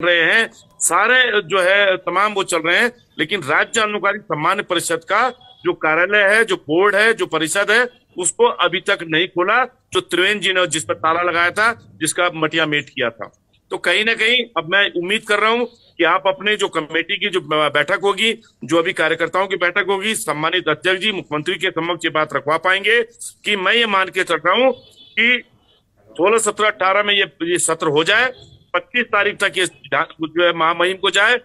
रहे हैं, सारे जो है तमाम वो चल रहे हैं, लेकिन राज्य आंदोलनकारी सम्मान परिषद का जो कार्यालय है, जो बोर्ड है, जो परिषद है, उसको अभी तक नहीं खोला, जो त्रिवेंद्र जी ने जिस पर ताला लगाया था, जिसका मटिया मेट किया था। तो कहीं ना कहीं अब मैं उम्मीद कर रहा हूं कि आप अपने जो कमेटी की जो बैठक होगी, जो अभी कार्यकर्ताओं की बैठक होगी, सम्मानित अध्यक्ष जी मुख्यमंत्री के समक्ष ये बात रखवा पाएंगे कि मैं ये मान के चल रहा हूं कि 16, 17, 18 में ये सत्र हो जाए, 25 तारीख तक ये जो है महामहिम को जाए,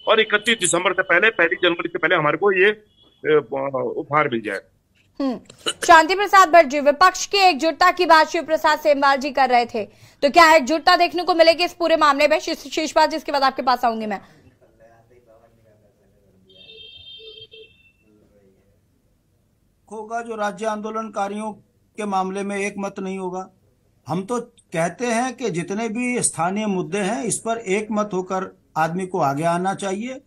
और 31 दिसंबर से पहले, 1 जनवरी से पहले हमारे को ये उपहार मिल जाए। शांति प्रसाद भट्ट जी, विपक्ष की एकजुटता की बात शिव प्रसाद सेमवाल जी कर रहे थे, तो क्या एकजुटता देखने को मिलेगी इस पूरे मामले में? शीर्षपाल, जिसके बाद आपके पास आऊंगी मैं। होगा जो राज्य आंदोलनकारियों के मामले में एक मत नहीं होगा। हम तो कहते हैं कि जितने भी स्थानीय मुद्दे हैं इस पर एक मत होकर आदमी को आगे आना चाहिए।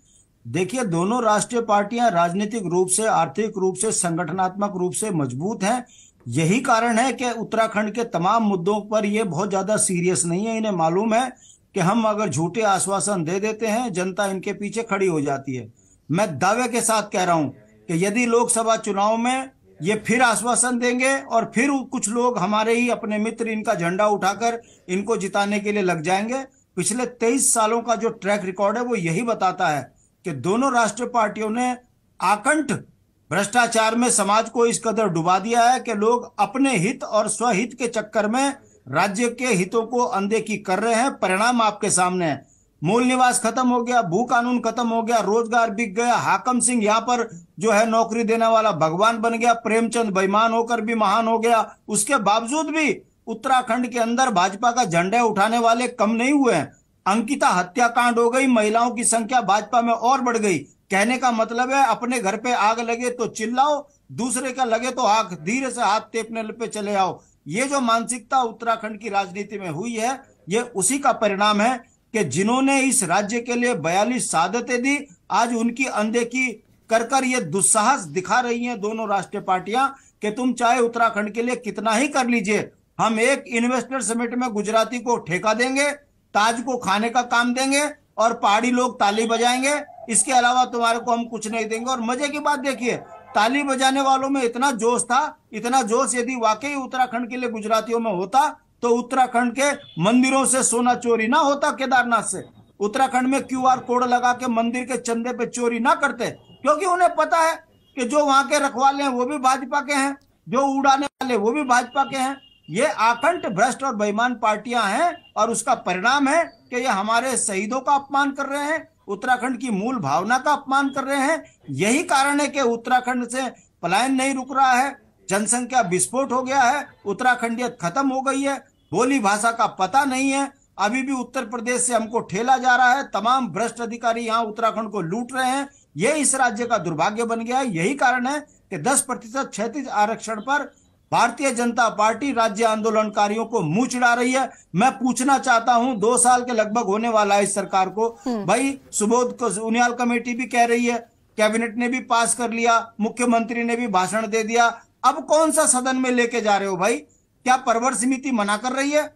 देखिए, दोनों राष्ट्रीय पार्टियां राजनीतिक रूप से, आर्थिक रूप से, संगठनात्मक रूप से मजबूत हैं। यही कारण है कि उत्तराखंड के तमाम मुद्दों पर ये बहुत ज्यादा सीरियस नहीं है। इन्हें मालूम है कि हम अगर झूठे आश्वासन दे देते हैं, जनता इनके पीछे खड़ी हो जाती है। मैं दावे के साथ कह रहा हूं कि यदि लोकसभा चुनाव में ये फिर आश्वासन देंगे और फिर कुछ लोग हमारे ही अपने मित्र इनका झंडा उठाकर इनको जिताने के लिए लग जाएंगे। पिछले 23 सालों का जो ट्रैक रिकॉर्ड है वो यही बताता है कि दोनों राष्ट्रीय पार्टियों ने आकंठ भ्रष्टाचार में समाज को इस कदर डुबा दिया है कि लोग अपने हित और स्वहित के चक्कर में राज्य के हितों को अनदेखी कर रहे हैं। परिणाम आपके सामने है। मूल निवास खत्म हो गया, भू कानून खत्म हो गया, रोजगार बिक गया, हाकम सिंह यहाँ पर जो है नौकरी देने वाला भगवान बन गया, प्रेमचंद बेईमान होकर भी महान हो गया। उसके बावजूद भी उत्तराखंड के अंदर भाजपा का झंडा उठाने वाले कम नहीं हुए हैं। अंकिता हत्याकांड हो गई, महिलाओं की संख्या भाजपा में और बढ़ गई। कहने का मतलब है अपने घर पे आग लगे तो चिल्लाओ, दूसरे का लगे तो आग धीरे से हाथ टेपने पे चले आओ। ये जो मानसिकता उत्तराखंड की राजनीति में हुई है, ये उसी का परिणाम है कि जिन्होंने इस राज्य के लिए 42 शहादतें दी, आज उनकी अनदेखी कर कर ये दुस्साहस दिखा रही हैं दोनों राष्ट्रीय पार्टियां कि तुम चाहे उत्तराखंड के लिए कितना ही कर लीजिए, हम एक इन्वेस्टर समिट में गुजराती को ठेका देंगे, ताज को खाने का काम देंगे और पहाड़ी लोग ताली बजाएंगे। इसके अलावा तुम्हारे को हम कुछ नहीं देंगे। और मजे की बात देखिए, ताली बजाने वालों में इतना जोश था, इतना जोश यदि वाकई उत्तराखंड के लिए गुजरातियों में होता तो उत्तराखंड के मंदिरों से सोना चोरी ना होता, केदारनाथ से। उत्तराखंड में QR कोड लगा के मंदिर के चंदे पे चोरी ना करते, क्योंकि उन्हें पता है कि जो वहां के रखवाले हैं वो भी भाजपा के हैं, जो उड़ाने वाले वो भी भाजपा के हैं। ये आकंठ भ्रष्ट और बेईमान पार्टियां हैं और उसका परिणाम है कि ये हमारे शहीदों का अपमान कर रहे हैं, उत्तराखंड की मूल भावना का अपमान कर रहे हैं। यही कारण है कि उत्तराखंड से पलायन नहीं रुक रहा है, जनसंख्या विस्फोट हो गया है, उत्तराखंडियत खत्म हो गई है, बोली भाषा का पता नहीं है। अभी भी उत्तर प्रदेश से हमको ठेला जा रहा है, तमाम भ्रष्ट अधिकारी यहाँ उत्तराखंड को लूट रहे हैं। ये इस राज्य का दुर्भाग्य बन गया है। यही कारण है कि 10% क्षैतिज आरक्षण पर भारतीय जनता पार्टी राज्य आंदोलनकारियों को मुंह चिढ़ा रही है। मैं पूछना चाहता हूं, 2 साल के लगभग होने वाला है इस सरकार को। भाई, सुबोध उनियाल कमेटी भी कह रही है, कैबिनेट ने भी पास कर लिया, मुख्यमंत्री ने भी भाषण दे दिया, अब कौन सा सदन में लेके जा रहे हो भाई? क्या परवर समिति मना कर रही है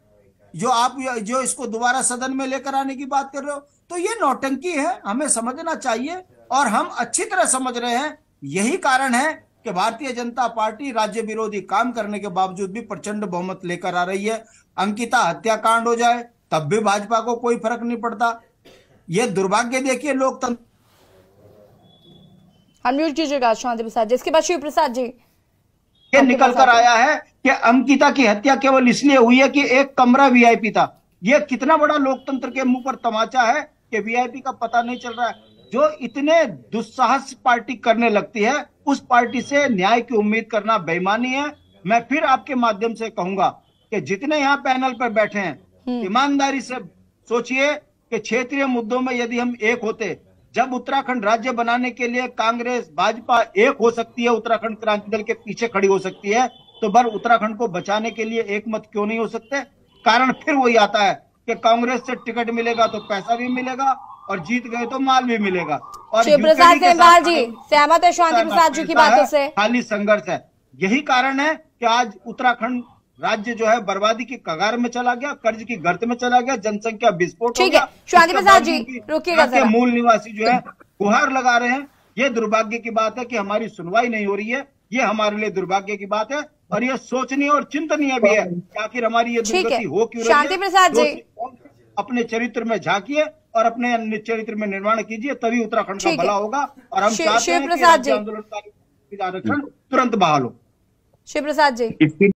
जो इसको दोबारा सदन में लेकर आने की बात कर रहे हो? तो ये नौटंकी है, हमें समझना चाहिए और हम अच्छी तरह समझ रहे हैं। यही कारण है कि भारतीय जनता पार्टी राज्य विरोधी काम करने के बावजूद भी प्रचंड बहुमत लेकर आ रही है। अंकिता हत्याकांड हो जाए तब भी भाजपा को कोई फर्क नहीं पड़ता। ये दुर्भाग्य देखिए लोकतंत्र। अनम्यूट कीजिएगा शांति प्रसाद जी, इसके बाद शिव प्रसाद जी। ये निकल कर आया है कि अंकिता की हत्या केवल इसलिए हुई है कि एक कमरा VIP था। ये कितना बड़ा लोकतंत्र के मुंह पर तमाचा है कि VIP का पता नहीं चल रहा है। जो इतने दुस्साहस पार्टी करने लगती है, उस पार्टी से न्याय की उम्मीद करना बेईमानी है। मैं फिर आपके माध्यम से कहूंगा कि जितने यहाँ पैनल पर बैठे हैं, ईमानदारी से सोचिए कि क्षेत्रीय मुद्दों में यदि हम एक होते, जब उत्तराखंड राज्य बनाने के लिए कांग्रेस भाजपा एक हो सकती है, उत्तराखंड क्रांति दल के पीछे खड़ी हो सकती है, तो बर उत्तराखंड को बचाने के लिए एक मत क्यों नहीं हो सकते? कारण फिर वही आता है कि कांग्रेस से टिकट मिलेगा तो पैसा भी मिलेगा और जीत गए तो माल भी मिलेगा। और शिव प्रसाद सेमवाल जी सहमत है शांति प्रसाद जी की बातों से? खाली संघर्ष है। यही कारण है कि आज उत्तराखंड राज्य जो है बर्बादी की कगार में चला गया, कर्ज की गर्त में चला गया, जनसंख्या विस्फोट हो ठीक है गया। शांति प्रसाद जी, इसके रुकिएगा बावजूद जरा। मूल निवासी जो है गुहार लगा रहे हैं। ये दुर्भाग्य की बात है कि हमारी सुनवाई नहीं हो रही है। ये हमारे लिए दुर्भाग्य की बात है और ये सोचनीय और चिंतनीय भी है कि आखिर हमारी ये दुर्गति हो क्यों रही है। शांति प्रसाद जी, अपने चरित्र में झांकिए और अपने चरित्र में निर्माण कीजिए, तभी उत्तराखंड का भला होगा। और हम चाहते हैं कि राज्य आंदोलनकारी आरक्षण तुरंत बहाल हो। शिव प्रसाद जी।